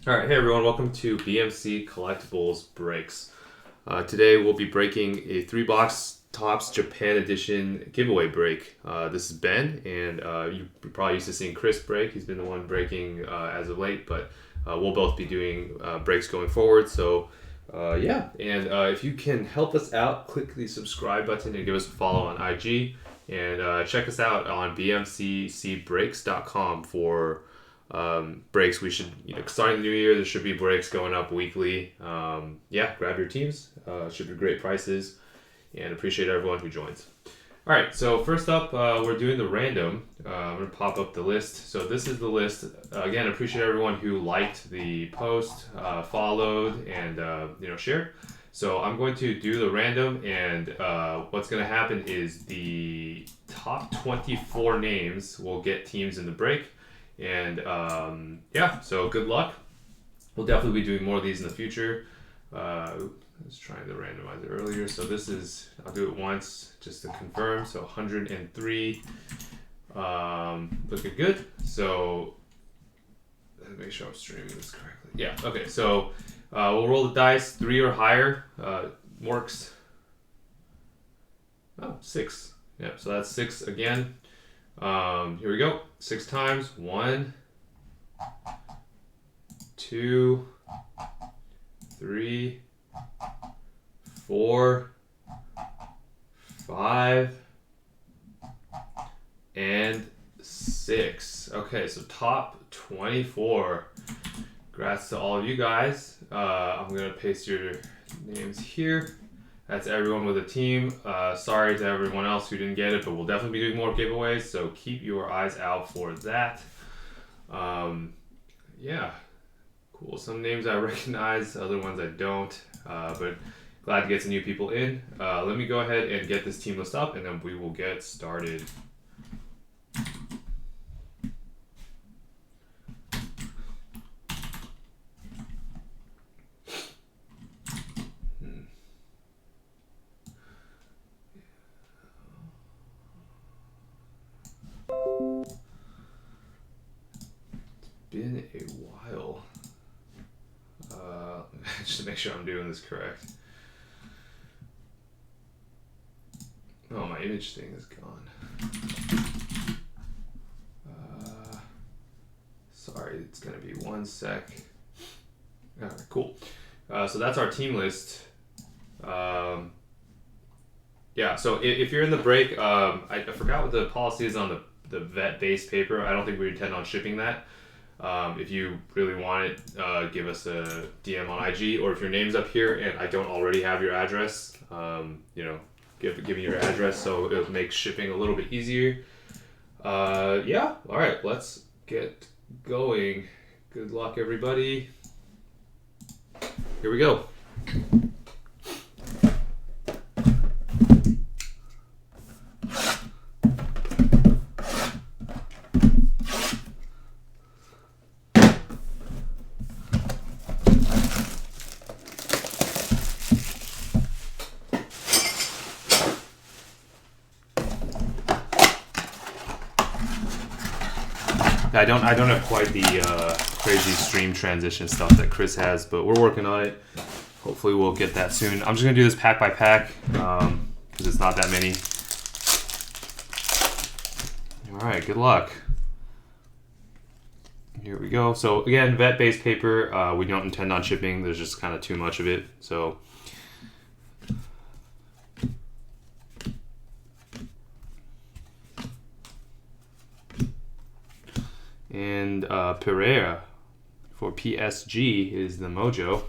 All right, hey everyone, welcome to BMC Collectibles Breaks. Today we'll be breaking a 3-box Topps Japan Edition giveaway break. This is Ben, and you're probably used to seeing Chris break. He's been the one breaking as of late, but we'll both be doing breaks going forward. So yeah, and if you can help us out, click the subscribe button and give us a follow on IG. And check us out on bmccbreaks.com for breaks. We should, starting the new year, there should be breaks going up weekly. Yeah, grab your teams. Should be great prices, and appreciate everyone who joins. All right, so first up, we're doing the random. I'm gonna pop up the list. So this is the list. Again, appreciate everyone who liked the post, followed, and shared. So I'm going to do the random, and what's going to happen is the top 24 names will get teams in the break. And yeah, so good luck. We'll definitely be doing more of these in the future. I was trying to randomize it earlier. So this is, I'll do it once just to confirm. So 103. Looking good. So let me make sure I'm streaming this correctly. Yeah, okay. So we'll roll the dice, 3 or higher. Works. Oh, 6. Yep, so that's 6 again. Here we go. 6 times. 1, 2, 3, 4, 5, and 6. Okay, so top 24. Congrats to all of you guys. I'm going to paste your names here. That's everyone with a team. Sorry to everyone else who didn't get it, but we'll definitely be doing more giveaways, so keep your eyes out for that. Yeah, cool. Some names I recognize, other ones I don't, but glad to get some new people in. Let me go ahead and get this team list up, and then we will get started. Been a while. Just to make sure I'm doing this correct. Oh, my image thing is gone. Sorry, it's gonna be 1 sec. Alright, cool. So that's our team list. Yeah, so if you're in the break, I forgot what the policy is on the vet-based paper. I don't think we intend on shipping that. If you really want it, give us a DM on IG, or if your name's up here and I don't already have your address, give me your address so it'll make shipping a little bit easier. Yeah, all right, let's get going. Good luck, everybody. Here we go. I don't have quite the crazy stream transition stuff that Chris has, but we're working on it. Hopefully we'll get that soon. I'm just going to do this pack by pack because it's not that many. All right, good luck. Here we go. So again, vet-based paper, we don't intend on shipping. There's just kind of too much of it. So and Pereira for PSG is the mojo.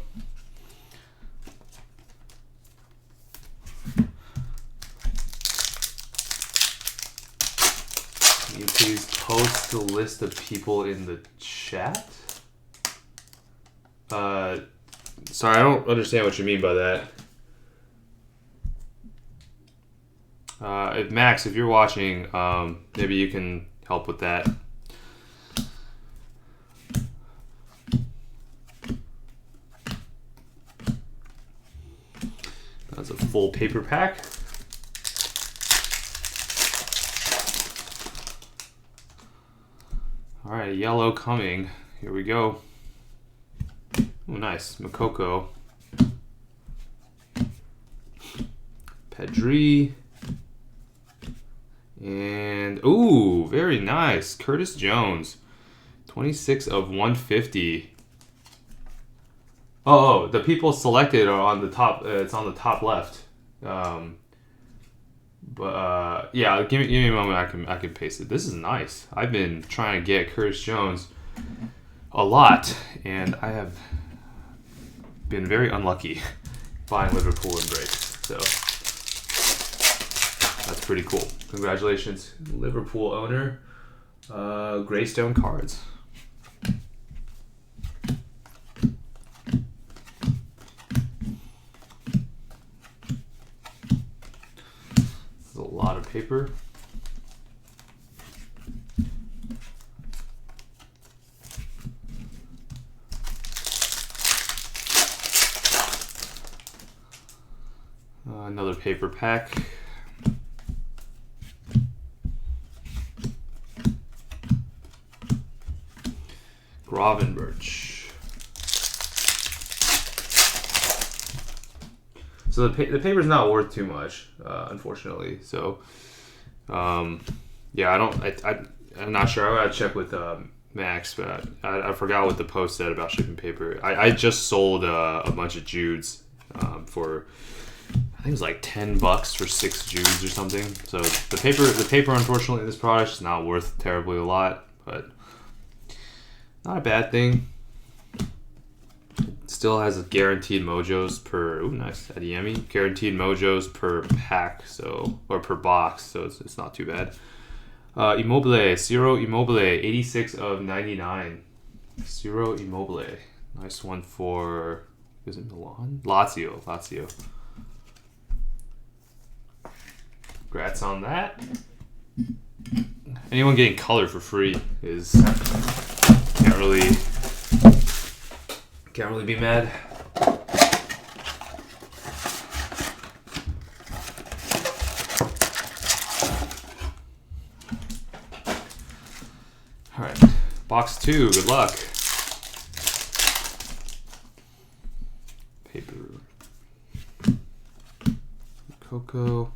Can you please post the list of people in the chat? Sorry, I don't understand what you mean by that. Max, if you're watching, maybe you can help with that. That's a full paper pack. All right, yellow coming. Here we go. Oh, nice. Makoko. Pedri. And, ooh, very nice. Curtis Jones. 26 of 150. Oh, the people selected are on the top. It's on the top left. Yeah, give me a moment. I can paste it. This is nice. I've been trying to get Curtis Jones a lot, and I have been very unlucky buying Liverpool and breaks. So that's pretty cool. Congratulations, Liverpool owner. Greystone cards. There's a lot of paper. Another paper pack. Gravenberch. So the paper's not worth too much, unfortunately. So, yeah, I'm not sure. I gotta check with Max, but I forgot what the post said about shipping paper. I just sold a bunch of Judes for, I think it was like $10 for 6 Judes or something. So the paper, unfortunately, in this product is not worth terribly a lot, but not a bad thing. It still has a guaranteed mojos per. Ooh, nice Adeyemi. Guaranteed mojos per pack, or per box, so it's not too bad. Immobile, Ciro Immobile, 86 of 99. Ciro Immobile, nice one for. Is it Milan? Lazio. Congrats on that. Anyone getting color for free is can't really be mad. All right, box 2. Good luck. Paper. Coco.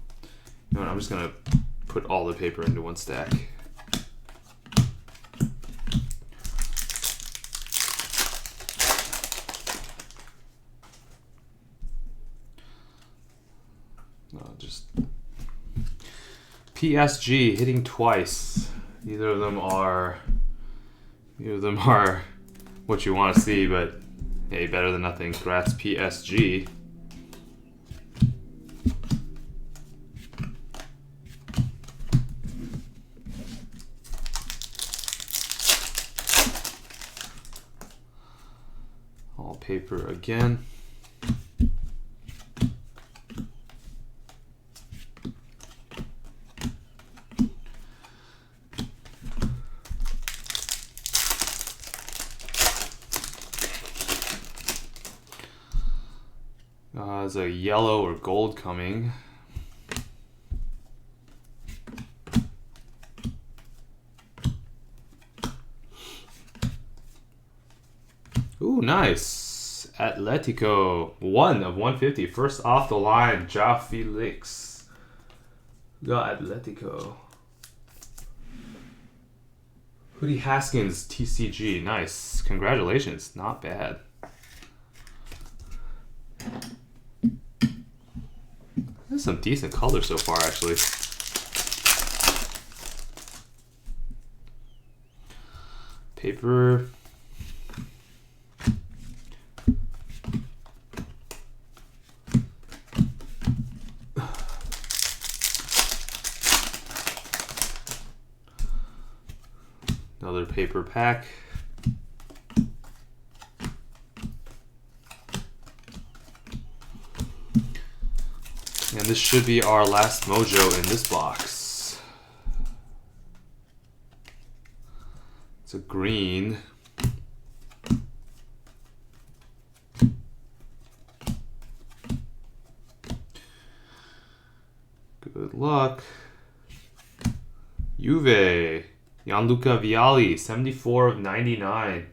You know what, I'm just gonna put all the paper into one stack. Just PSG hitting twice. Neither of them are what you want to see, but hey, better than nothing. Congrats, PSG. All paper again. There's a yellow or gold coming. Ooh, nice. Atletico, 1 of 150. First off the line, Ja Felix. Got Atletico. Hoodie Haskins, TCG. Nice. Congratulations. Not bad. There's some decent color so far, actually. Paper. Another paper pack. And this should be our last mojo in this box. It's a green. Good luck. Juve. Gianluca Vialli, 74 of 99.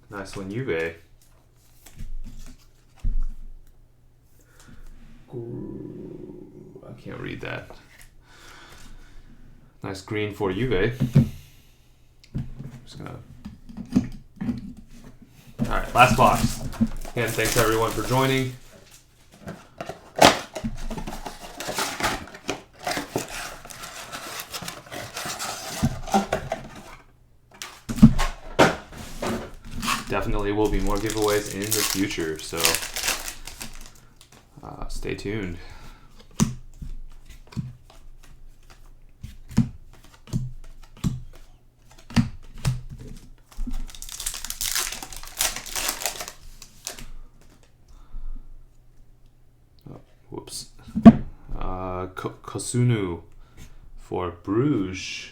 Nice one, Juve. I can't read that. Nice green for Juve. Just gonna. All right, last box. Again, thanks everyone for joining. Definitely will be more giveaways in the future, so stay tuned. Whoops. Kosunu for Bruges.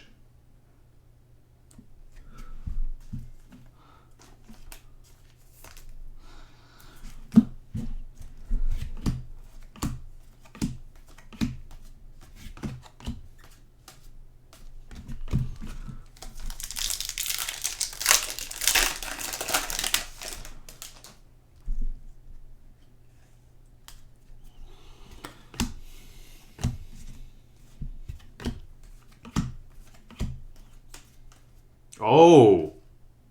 Oh,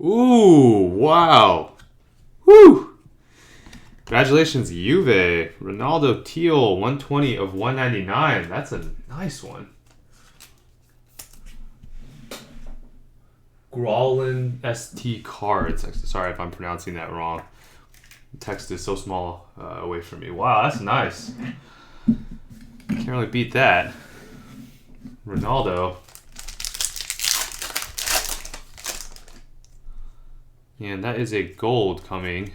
ooh, wow, woo! Congratulations, Juve. Ronaldo Teal, 120 of 199. That's a nice one. Growlin ST Cards. Sorry if I'm pronouncing that wrong. The text is so small away from me. Wow, that's nice. Can't really beat that. Ronaldo. And that is a gold coming.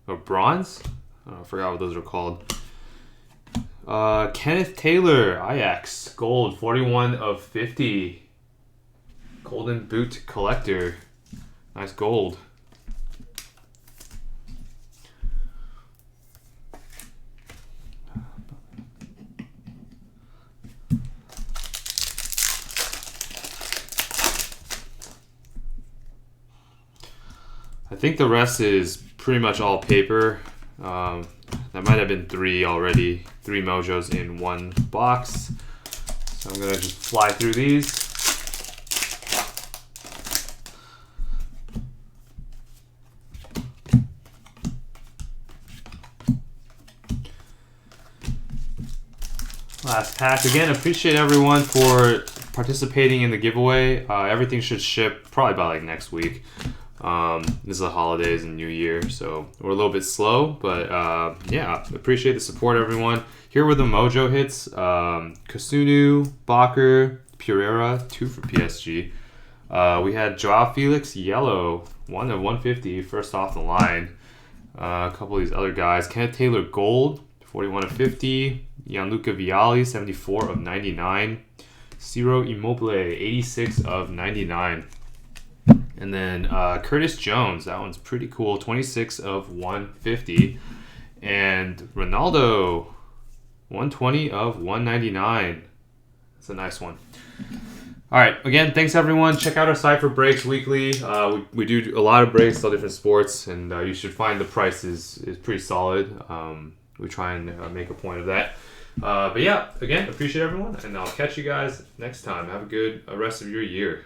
A bronze? Oh, I forgot what those are called. Kenneth Taylor, Ajax, gold, 41 of 50. Golden boot collector. Nice gold. I think the rest is pretty much all paper. That might have been 3 already. 3 mojos in 1 box. So I'm gonna just fly through these. Last pack. Again, appreciate everyone for participating in the giveaway. Everything should ship probably by like next week. This is the holidays and New Year, so we're a little bit slow, but yeah, appreciate the support, everyone. Here were the mojo hits. Kasunu, Bakker, Pereira, 2 for PSG. We had Joao Felix, yellow, 1 of 150, first off the line. A couple of these other guys. Kenneth Taylor, gold, 41 of 50. Gianluca Vialli, 74 of 99. Ciro Immobile, 86 of 99. And then Curtis Jones, that one's pretty cool, 26 of 150. And Ronaldo, 120 of 199. That's a nice one. All right, again, thanks everyone. Check out our site for breaks weekly. We do a lot of breaks, all different sports, and you should find the price is pretty solid. We try and make a point of that. But yeah, again, appreciate everyone, and I'll catch you guys next time. Have a good rest of your year.